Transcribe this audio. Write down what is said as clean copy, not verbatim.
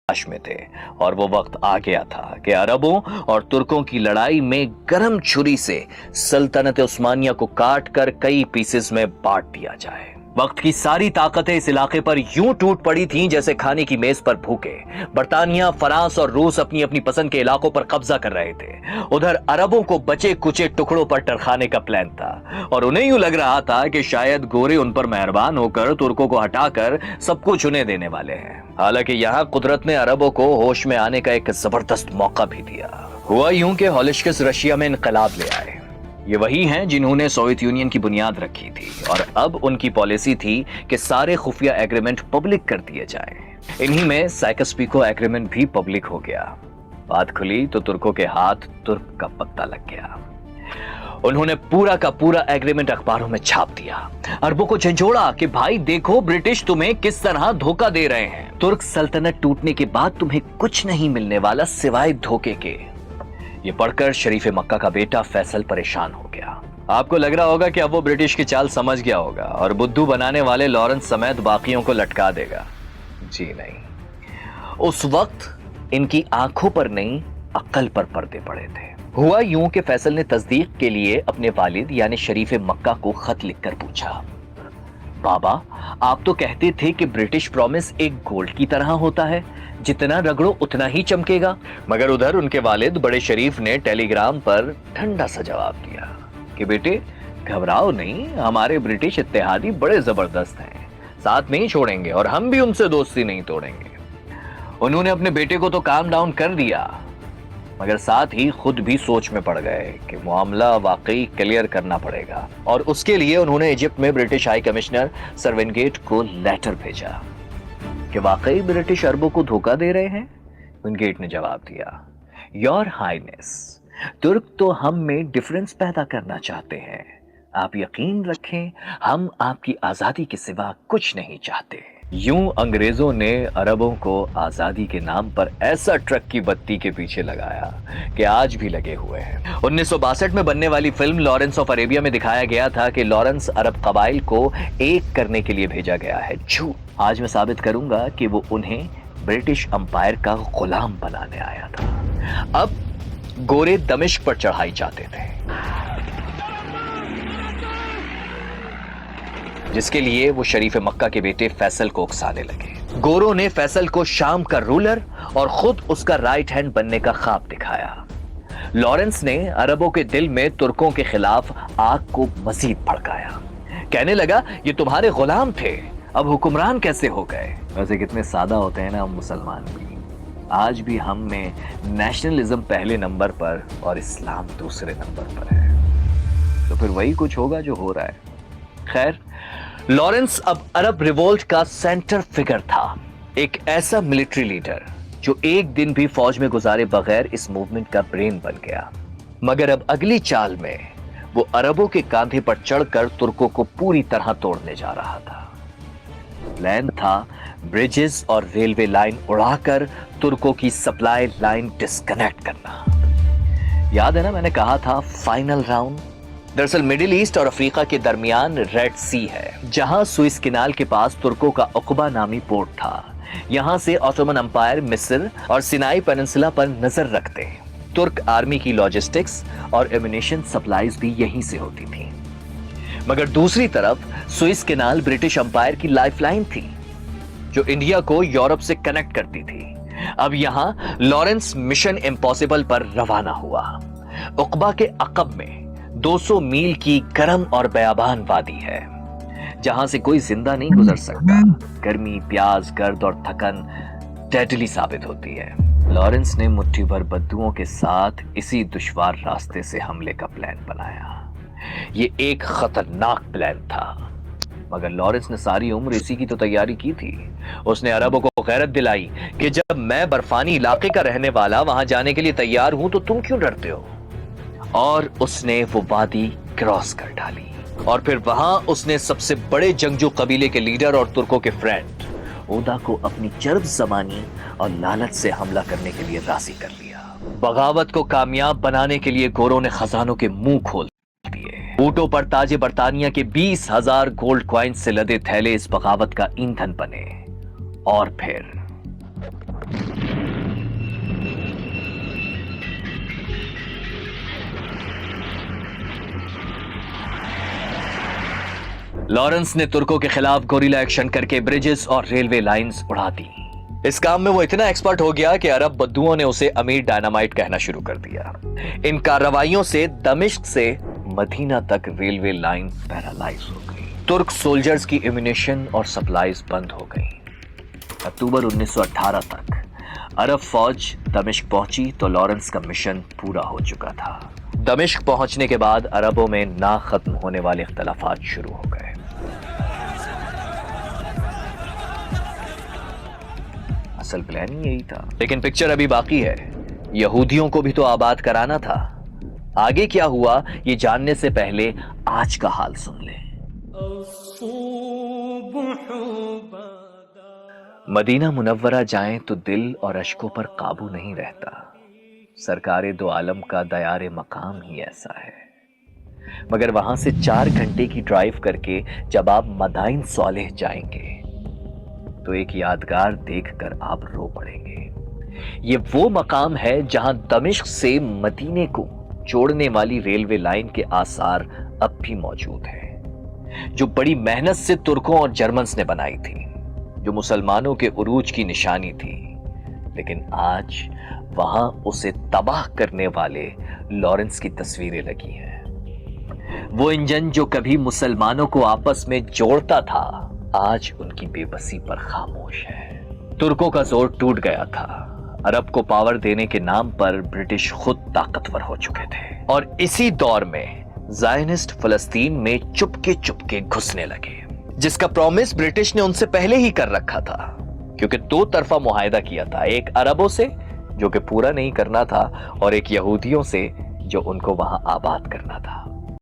में थे और वो वक्त आ गया था कि अरबों और तुर्कों की लड़ाई में गरम छुरी से सल्तनत उस्मानिया को काट कर कई पीसेस में बांट दिया जाए। वक्त की सारी ताकतें इस इलाके पर यूं टूट पड़ी थीं जैसे खाने की मेज पर भूखे। बर्तानिया, फ्रांस और रूस अपनी अपनी पसंद के इलाकों पर कब्जा कर रहे थे। उधर अरबों को बचे कुचे टुकड़ों पर टरखाने का प्लान था और उन्हें यूं लग रहा था कि शायद गोरे उन पर मेहरबान होकर तुर्कों को हटाकर सब कुछ उन्हें देने वाले हैं। हालांकि यहां कुदरत ने अरबों को होश में आने का एक जबरदस्त मौका भी दिया। हुआ यूं कि होलिशकस रशिया में इनकलाब ले आए। ये वही हैं जिन्होंने सोवियत यूनियन की बुनियाद रखी थी और अब उनकी पॉलिसी थी कि सारे खुफिया एग्रीमेंट पब्लिक कर दिए जाएं। इन्हीं में साइकस-पिको एग्रीमेंट भी पब्लिक हो गया। बात खुली तो तुर्कों के हाथ तुर्क का पत्ता लग गया। उन्होंने पूरा का पूरा एग्रीमेंट अखबारों में छाप दिया। अरबों को झंझोड़ा कि भाई देखो ब्रिटिश तुम्हें किस तरह धोखा दे रहे हैं। तुर्क सल्तनत टूटने के बाद तुम्हें कुछ नहीं मिलने वाला सिवाय धोखे के। ये पढ़कर शरीफ मक्का का बेटा फैसल परेशान हो गया। आपको लग रहा होगा कि अब वो ब्रिटिश की चाल समझ गया होगा और बुद्धू बनाने वाले लॉरेंस समेत बाकियों को लटका देगा। जी नहीं, उस वक्त इनकी आंखों पर नहीं अक्ल पर पर्दे पड़े थे। हुआ यूं कि फैसल ने तस्दीक के लिए अपने वालिद यानी शरीफ मक्का को खत लिखकर पूछा, बाबा आप तो कहते थे कि ब्रिटिश प्रॉमिस एक गोल्ड की तरह होता है, जितना रगड़ो उतना ही चमकेगा। मगर उधर उनके वालिद बड़े शरीफ ने टेलीग्राम पर ठंडा सा जवाब दिया कि बेटे घबराओ नहीं, हमारे ब्रिटिश इत्तेहादी बड़े जबरदस्त हैं, साथ नहीं छोड़ेंगे और हम भी उनसे दोस्ती नहीं तोड़ेंगे। उन्होंने अपने बेटे को तो काम डाउन कर दिया मगर साथ ही खुद भी सोच में पड़ गए कि मामला वाकई क्लियर करना पड़ेगा और उसके लिए उन्होंने इजिप्ट में British high commissioner sir Wingate को लेटर भेजा कि वाकई ब्रिटिश अरबों को धोखा दे रहे हैं। विनगेट ने जवाब दिया, योर हाइनेस, तुर्क तो हम में डिफरेंस पैदा करना चाहते हैं। आप यकीन रखें हम आपकी आजादी के सिवा कुछ नहीं चाहते। यूं अंग्रेजों ने अरबों को आजादी के नाम पर ऐसा ट्रक की बत्ती के पीछे लगाया कि आज भी लगे हुए हैं। 1962 में बनने वाली फिल्म लॉरेंस ऑफ अरेबिया में दिखाया गया था कि लॉरेंस अरब कबाइल को एक करने के लिए भेजा गया है। झूठ। आज मैं साबित करूंगा कि वो उन्हें ब्रिटिश अंपायर का गुलाम बनाने आया था। अब गोरे दमिश्क पर चढ़ाई चाहते थे, जिसके लिए वो शरीफ मक्का के बेटे फैसल को उकसाने लगे। गोरों ने फैसल को शाम का रूलर और खुद उसका राइट हैंड बनने का ख्वाब दिखाया। लॉरेंस ने अरबों के दिल में तुर्कों के खिलाफ आग को मजीद भड़काया। कहने लगा ये तुम्हारे गुलाम थे, अब हुक्मरान कैसे हो गए। वैसे कितने सादा होते हैं ना हम मुसलमान भी। आज भी हम में नेशनलिज्म पहले नंबर पर और इस्लाम दूसरे नंबर पर है। तो फिर वही कुछ होगा जो हो रहा है। खैर, लॉरेंस अब अरब रिवोल्ट का सेंटर फिगर था, एक ऐसा मिलिट्री लीडर जो एक दिन भी फौज में गुजारे बगैर इस मूवमेंट का ब्रेन बन गया। मगर अब अगली चाल में वो अरबों के कांधे पर चढ़कर तुर्कों को पूरी तरह तोड़ने जा रहा था। प्लान था ब्रिजेस और रेलवे लाइन उड़ाकर तुर्कों की सप्लाई लाइन डिस्कनेक्ट करना। याद है ना, मैंने कहा था फाइनल राउंड। दरअसल मिडिल ईस्ट और अफ्रीका के दरमियान रेड सी है, जहां सुइस किनाल के पास तुर्कों का उकबा नामी पोर्ट था। यहां से ऑटोमन अंपायर मिस्र और सिनाई पेनिनसुला पर नजर रखते। तुर्क आर्मी की लॉजिस्टिक्स और एम्युनिशन सप्लाईज भी यहीं से होती थी। मगर दूसरी तरफ सुइस किनाल ब्रिटिश अंपायर की लाइफलाइन थी, जो इंडिया को यूरोप से कनेक्ट करती थी। अब यहां लॉरेंस मिशन इम्पॉसिबल पर रवाना हुआ। उकबा के अकब में 200 मील की गर्म और बयाबान वादी है, जहां से कोई जिंदा नहीं गुजर सकता। गर्मी, प्यास, गर्द और थकन डेडली साबित होती है। लॉरेंस ने मुट्ठी भर बद्दुओं के साथ इसी दुश्वार रास्ते से हमले का प्लान बनाया। ये एक खतरनाक प्लान था, मगर लॉरेंस ने सारी उम्र इसी की तो तैयारी की थी। उसने अरबों को गैरत दिलाई कि जब मैं बर्फानी इलाके का रहने वाला वहां जाने के लिए तैयार हूं तो तुम क्यों डरते हो। और उसने वो वादी क्रॉस कर डाली और फिर वहां उसने सबसे बड़े जंगजू कबीले के लीडर और तुर्कों के फ्रेंड ओदा को अपनी चरब ज़बानी और लालच से हमला करने के लिए राजी कर लिया। बगावत को कामयाब बनाने के लिए गोरों ने खजानों के मुंह खोल दिए। ऊंटों पर ताजे बर्तानिया के 20,000 गोल्ड कॉइन्स से लदे थैले इस बगावत का ईंधन बने। और फिर लॉरेंस ने तुर्कों के खिलाफ गोरिल्ला एक्शन करके ब्रिजेस और रेलवे लाइंस उड़ा दी। इस काम में वो इतना एक्सपर्ट हो गया कि अरब बद्दुओं ने उसे अमीर डायनामाइट कहना शुरू कर दिया। इन कार्रवाइयों से दमिश्क से मदीना तक रेलवे लाइन पैरालाइज हो गई। तुर्क सोल्जर्स की एम्यूनिशन और सप्लाईज बंद हो गई। अक्टूबर 1918 तक अरब फौज दमिश्क पहुंची तो लॉरेंस का मिशन पूरा हो चुका था। दमिश्क पहुंचने के बाद अरबों में ना खत्म होने वाले इख्तलाफात शुरू हो गए। असल प्लान ही यही था, लेकिन पिक्चर अभी बाकी है। यहूदियों को भी तो आबाद कराना था। आगे क्या हुआ ये जानने से पहले आज का हाल सुन लें। मदीना मुनव्वरा जाएं तो दिल और अश्कों पर काबू नहीं रहता। सरकारे दो आलम का दयारे मकाम ही ऐसा है। मगर वहां से 4 घंटे की ड्राइव करके जब आप मदाइन सॉलेह जाएंगे तो एक यादगार देखकर आप रो पड़ेंगे। ये वो मकाम है जहां दमिश्क से मदीने को जोड़ने वाली रेलवे लाइन के आसार अब भी मौजूद हैं, जो बड़ी मेहनत से तुर्कों और जर्मन्स ने बनाई थी, जो मुसलमानों के उरूज की निशानी थी। लेकिन आज वहां उसे तबाह करने वाले लॉरेंस की तस्वीरें लगी हैं। वो इंजन जो कभी मुसलमानों को आपस में जोड़ता था, आज उनकी बेबसी पर खामोश है। तुर्कों का जोर टूट गया था। अरब को पावर देने के नाम पर ब्रिटिश खुद ताकतवर हो चुके थे और इसी दौर में ज़ायनिस्ट फलस्तीन में चुपके चुपके घुसने लगे, जिसका प्रॉमिस ब्रिटिश ने उनसे पहले ही कर रखा था, क्योंकि 2 तरफा मुआहिदा किया था, एक अरबों से जो कि पूरा नहीं करना था और एक यहूदियों से जो उनको वहां आबाद करना था।